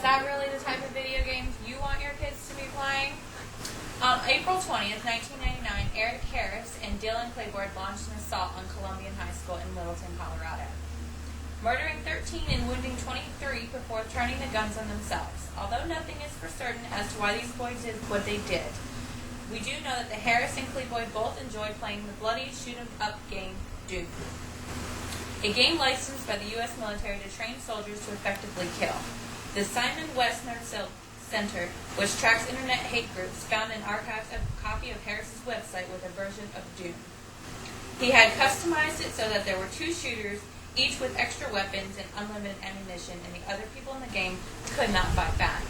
that really the type of video games you want your kids to be playing? On April 20th, 1999, Eric Harris and Dylan Claiborne launched an assault on Columbian High School in Littleton, Colorado, murdering 13 and wounding 23 before turning the guns on themselves. Although nothing is for certain as to why these boys did what they did, we do know that the Harris and Claiborne both enjoyed playing the bloody shoot-'em-up game Doom, a game licensed by the U.S. military to train soldiers to effectively kill. The Simon Wessner Center, which tracks internet hate groups, found and archived a copy of Harris's website with a version of Doom. He had customized it so that there were two shooters, each with extra weapons and unlimited ammunition, and the other people in the game could not fight back.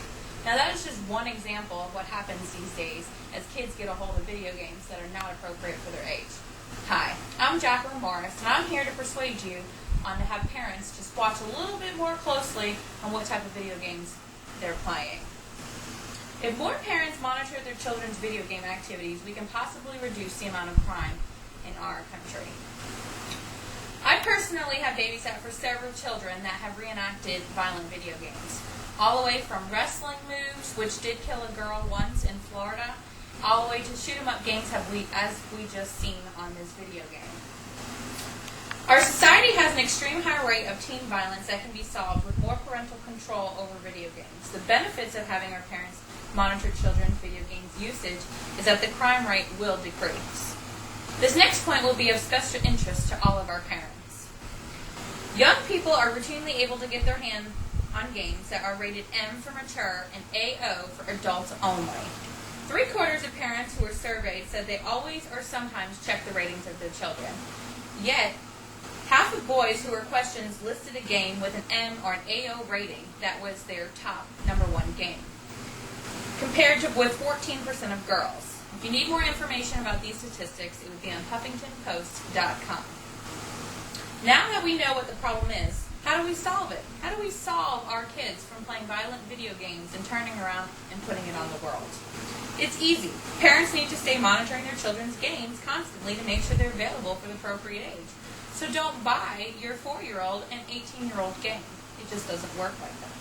Now that is just one example of what happens these days as kids get a hold of video games that are not appropriate for their age. Hi, I'm Jacqueline Morris, and I'm here to persuade you on to have parents just watch a little bit more closely on what type of video games they're playing. If more parents monitor their children's video game activities, we can possibly reduce the amount of crime in our country. I personally have babysat for several children that have reenacted violent video games, all the way from wrestling moves, which did kill a girl once in Florida, all the way to shoot-'em-up games as we just seen on this video game. Our society has an extreme high rate of teen violence that can be solved with more parental control over video games. The benefits of having our parents monitor children's video games usage is that the crime rate will decrease. This next point will be of special interest to all of our parents. Young people are routinely able to get their hands on games that are rated M for mature and AO for adults only. 3/4 of parents who were surveyed said they always or sometimes check the ratings of their children. Yet, half of boys who were questioned listed a game with an M or an AO rating that was their top #1 game, compared to with 14% of girls. If you need more information about these statistics, it would be on HuffingtonPost.com. Now that we know what the problem is, how do we solve it? How do we solve our kids from playing violent video games and turning around and putting it on the world? It's easy. Parents need to stay monitoring their children's games constantly to make sure they're available for the appropriate age. So don't buy your 4-year-old an 18-year-old game. It just doesn't work like that.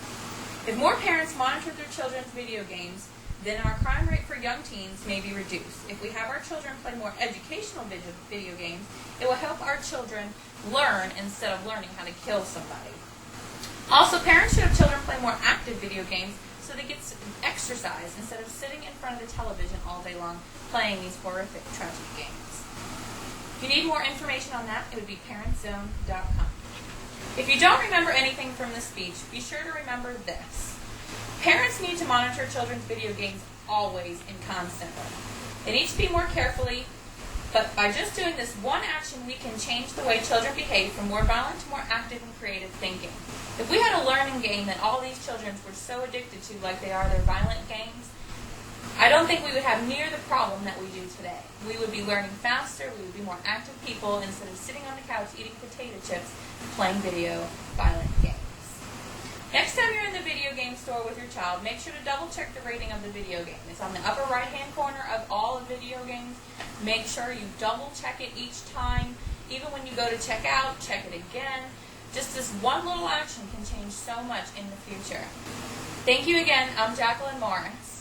If more parents monitor their children's video games, then our crime rate for young teens may be reduced. If we have our children play more educational video games, it will help our children learn instead of learning how to kill somebody. Also, parents should have children play more active video games so they get exercise instead of sitting in front of the television all day long playing these horrific, tragic games. If you need more information on that, it would be parentzone.com. If you don't remember anything from this speech, be sure to remember this. Parents need to monitor children's video games always and constantly. They need to be more carefully, but by just doing this one action, we can change the way children behave from more violent to more active and creative thinking. If we had a learning game that all these children were so addicted to like they are their violent games, I don't think we would have near the problem that we do today. We would be learning faster, we would be more active people instead of sitting on the couch eating potato chips and playing violent games. Next time you're in the video game store with your child, make sure to double check the rating of the video game. It's on the upper right hand corner of all the video games. Make sure you double check it each time. Even when you go to check out, check it again. Just this one little action can change so much in the future. Thank you again. I'm Jacqueline Morris.